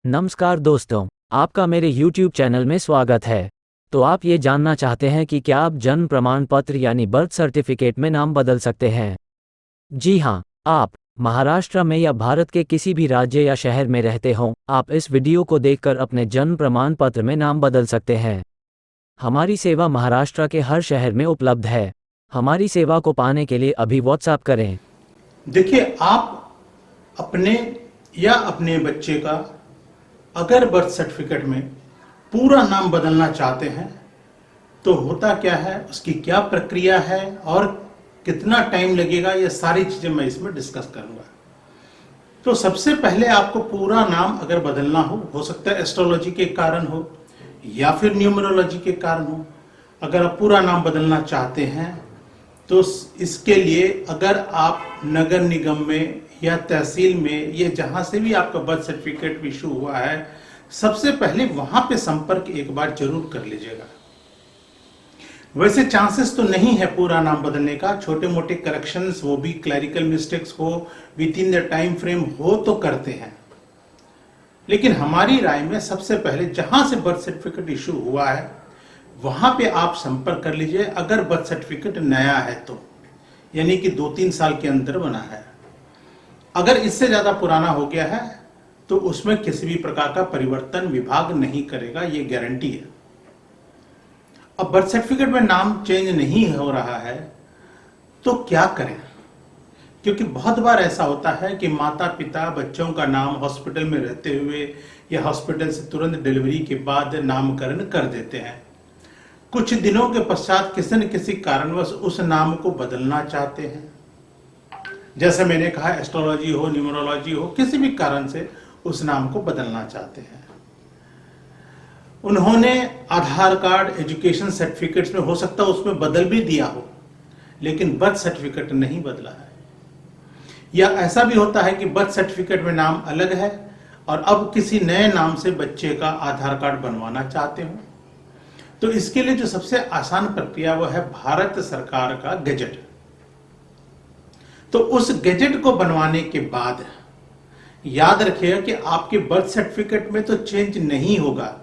नमस्कार दोस्तों, आपका मेरे YouTube चैनल में स्वागत है। तो आप ये जानना चाहते हैं कि क्या आप जन्म प्रमाण पत्र यानी बर्थ सर्टिफिकेट में नाम बदल सकते हैं? जी हाँ, आप महाराष्ट्र में या भारत के किसी भी राज्य या शहर में रहते हों, आप इस वीडियो को देखकर अपने जन्म प्रमाण पत्र में नाम बदल सकते हैं। हमारी सेवा महाराष्ट्र के हर शहर में उपलब्ध है। हमारी सेवा को पाने के लिए अभी व्हाट्सएप करें। देखिए, आप अपने या अपने बच्चे का अगर बर्थ सर्टिफिकेट में पूरा नाम बदलना चाहते हैं तो होता क्या है, उसकी क्या प्रक्रिया है और कितना टाइम लगेगा, ये सारी चीजें मैं इसमें डिस्कस करूंगा। तो सबसे पहले आपको पूरा नाम अगर बदलना हो सकता है एस्ट्रोलॉजी के कारण हो या फिर न्यूमरोलॉजी के कारण हो। अगर आप पूरा नाम बदलना चाहते हैं तो इसके लिए अगर आप नगर निगम में या तहसील में या जहां से भी आपका बर्थ सर्टिफिकेट इशू हुआ है, सबसे पहले वहां पे संपर्क एक बार जरूर कर लीजिएगा। वैसे चांसेस तो नहीं है पूरा नाम बदलने का, छोटे मोटे करेक्शंस, वो भी क्लरिकल मिस्टेक्स हो with in the time frame हो तो करते हैं। लेकिन हमारी राय में सबसे पहले जहां से बर्थ सर्टिफिकेट इशू हुआ है वहां पे आप संपर्क कर लीजिए। अगर बर्थ सर्टिफिकेट नया है तो यानी कि 2-3 साल के अंदर बना है। अगर इससे ज्यादा पुराना हो गया है तो उसमें किसी भी प्रकार का परिवर्तन विभाग नहीं करेगा, ये गारंटी है। अब बर्थ सर्टिफिकेट में नाम चेंज नहीं हो रहा है तो क्या करें? क्योंकि बहुत बार ऐसा होता है कि माता पिता बच्चों का नाम हॉस्पिटल में रहते हुए या हॉस्पिटल से तुरंत डिलीवरी के बाद नामकरण कर देते हैं। कुछ दिनों के पश्चात किसी न किसी कारणवश उस नाम को बदलना चाहते हैं। जैसे मैंने कहा, एस्ट्रोलॉजी हो, न्यूमरोलॉजी हो, किसी भी कारण से उस नाम को बदलना चाहते हैं। उन्होंने आधार कार्ड, एजुकेशन सर्टिफिकेट्स में हो सकता है उसमें बदल भी दिया हो, लेकिन बर्थ सर्टिफिकेट नहीं बदला है। या ऐसा भी होता है कि बर्थ सर्टिफिकेट में नाम अलग है और अब किसी नए नाम से बच्चे का आधार कार्ड बनवाना चाहते हो। तो इसके लिए जो सबसे आसान प्रक्रिया वो है भारत सरकार का गैजेट। तो उस गैजेट को बनवाने के बाद याद रखिएगा कि आपके बर्थ सर्टिफिकेट में तो चेंज नहीं होगा,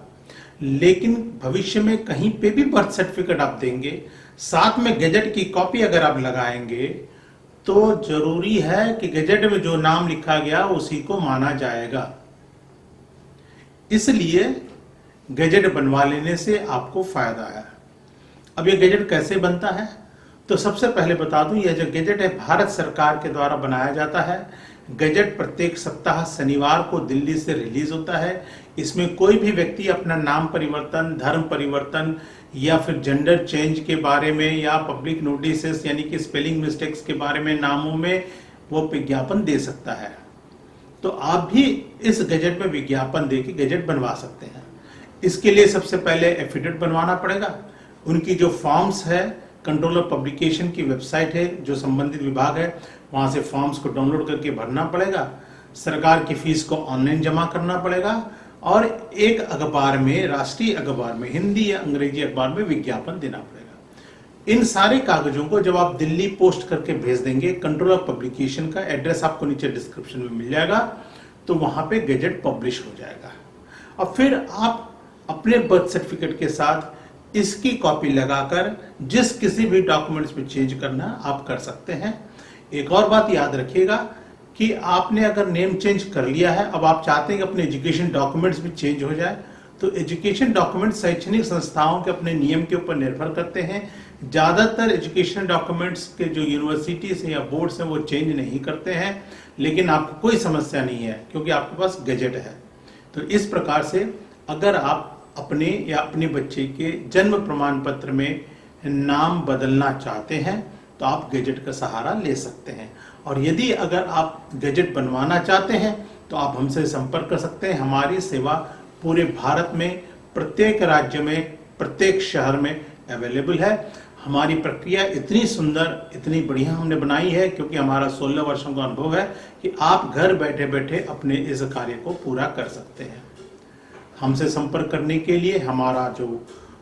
लेकिन भविष्य में कहीं पे भी बर्थ सर्टिफिकेट आप देंगे, साथ में गैजेट की कॉपी अगर आप लगाएंगे तो जरूरी है कि गैजेट में जो नाम लिखा गया उसी को माना जाएगा। इसलिए गैजेट बनवा लेने से आपको फायदा है। अब ये गैजेट कैसे बनता है तो सबसे पहले बता दूं, यह जो गैजेट है भारत सरकार के द्वारा बनाया जाता है। गैजेट प्रत्येक सप्ताह शनिवार को दिल्ली से रिलीज होता है। इसमें कोई भी व्यक्ति अपना नाम परिवर्तन, धर्म परिवर्तन या फिर जेंडर चेंज के बारे में या पब्लिक नोटिस यानी कि स्पेलिंग मिस्टेक्स के बारे में नामों में वो विज्ञापन दे सकता है। तो आप भी इस गैजेट में विज्ञापन देके गैजेट बनवा सकते हैं। इसके लिए सबसे पहले एफिडेविट बनवाना पड़ेगा। उनकी जो फॉर्म्स है, कंट्रोलर पब्लिकेशन की वेबसाइट है जो संबंधित विभाग है, वहां से फॉर्म्स को डाउनलोड करके भरना पड़ेगा। सरकार की फीस को ऑनलाइन जमा करना पड़ेगा और एक अखबार में, राष्ट्रीय अखबार में, हिंदी या अंग्रेजी अखबार में विज्ञापन देना पड़ेगा। इन सारे कागजों को जब आप दिल्ली पोस्ट करके भेज देंगे, कंट्रोलर पब्लिकेशन का एड्रेस आपको नीचे डिस्क्रिप्शन में मिल जाएगा, तो वहां पे गैजेट पब्लिश हो जाएगा। और फिर आप अपने बर्थ सर्टिफिकेट के साथ इसकी कॉपी लगाकर जिस किसी भी डॉक्यूमेंट्स में चेंज करना आप कर सकते हैं। एक और बात याद रखिएगा कि आपने अगर नेम चेंज कर लिया है, अब आप चाहते हैं कि अपने एजुकेशन डॉक्यूमेंट्स भी चेंज हो जाए, तो एजुकेशन डॉक्यूमेंट शैक्षणिक संस्थाओं के अपने नियम के ऊपर निर्भर करते हैं। ज्यादातर एजुकेशन डॉक्यूमेंट्स के जो यूनिवर्सिटीज या बोर्ड्स हैं वो चेंज नहीं करते हैं, लेकिन आपको कोई समस्या नहीं है क्योंकि आपके पास गैजेट है। तो इस प्रकार से अगर आप अपने या अपने बच्चे के जन्म प्रमाण पत्र में नाम बदलना चाहते हैं तो आप गैजेट का सहारा ले सकते हैं। और यदि अगर आप गैजेट बनवाना चाहते हैं तो आप हमसे संपर्क कर सकते हैं। हमारी सेवा पूरे भारत में, प्रत्येक राज्य में, प्रत्येक शहर में अवेलेबल है। हमारी प्रक्रिया इतनी सुंदर, इतनी बढ़िया हमने बनाई है क्योंकि हमारा 16 वर्षों का अनुभव है कि आप घर बैठे बैठे अपने इस कार्य को पूरा कर सकते हैं। हमसे संपर्क करने के लिए हमारा जो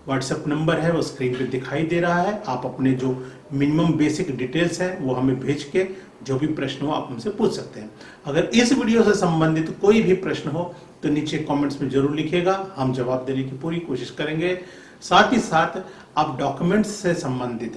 व्हाट्सएप नंबर है वो स्क्रीन पे दिखाई दे रहा है। आप अपने जो मिनिमम बेसिक डिटेल्स हैं वो हमें भेज के जो भी प्रश्न हो आप हमसे पूछ सकते हैं। अगर इस वीडियो से संबंधित कोई भी प्रश्न हो तो तो नीचे कमेंट्स में जरूर लिखिएगा, हम जवाब देने की पूरी कोशिश करेंगे। साथ ही साथ आप डॉक्यूमेंट्स से संबंधित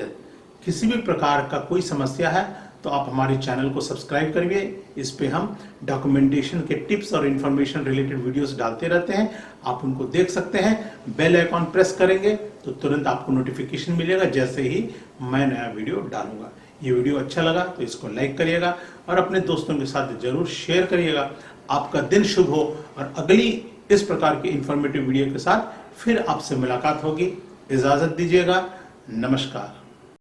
किसी भी प्रकार का कोई समस्या है तो आप हमारे चैनल को सब्सक्राइब करिए। इस पे हम डॉक्यूमेंटेशन के टिप्स और इंफॉर्मेशन रिलेटेड वीडियोस डालते रहते हैं, आप उनको देख सकते हैं। बेल आइकॉन प्रेस करेंगे तो तुरंत आपको नोटिफिकेशन मिलेगा जैसे ही मैं नया वीडियो डालूंगा। ये वीडियो अच्छा लगा तो इसको लाइक करिएगा और अपने दोस्तों के साथ जरूर शेयर करिएगा। आपका दिन शुभ हो और अगली इस प्रकार की इंफॉर्मेटिव वीडियो के साथ फिर आपसे मुलाकात होगी। इजाजत दीजिएगा। नमस्कार।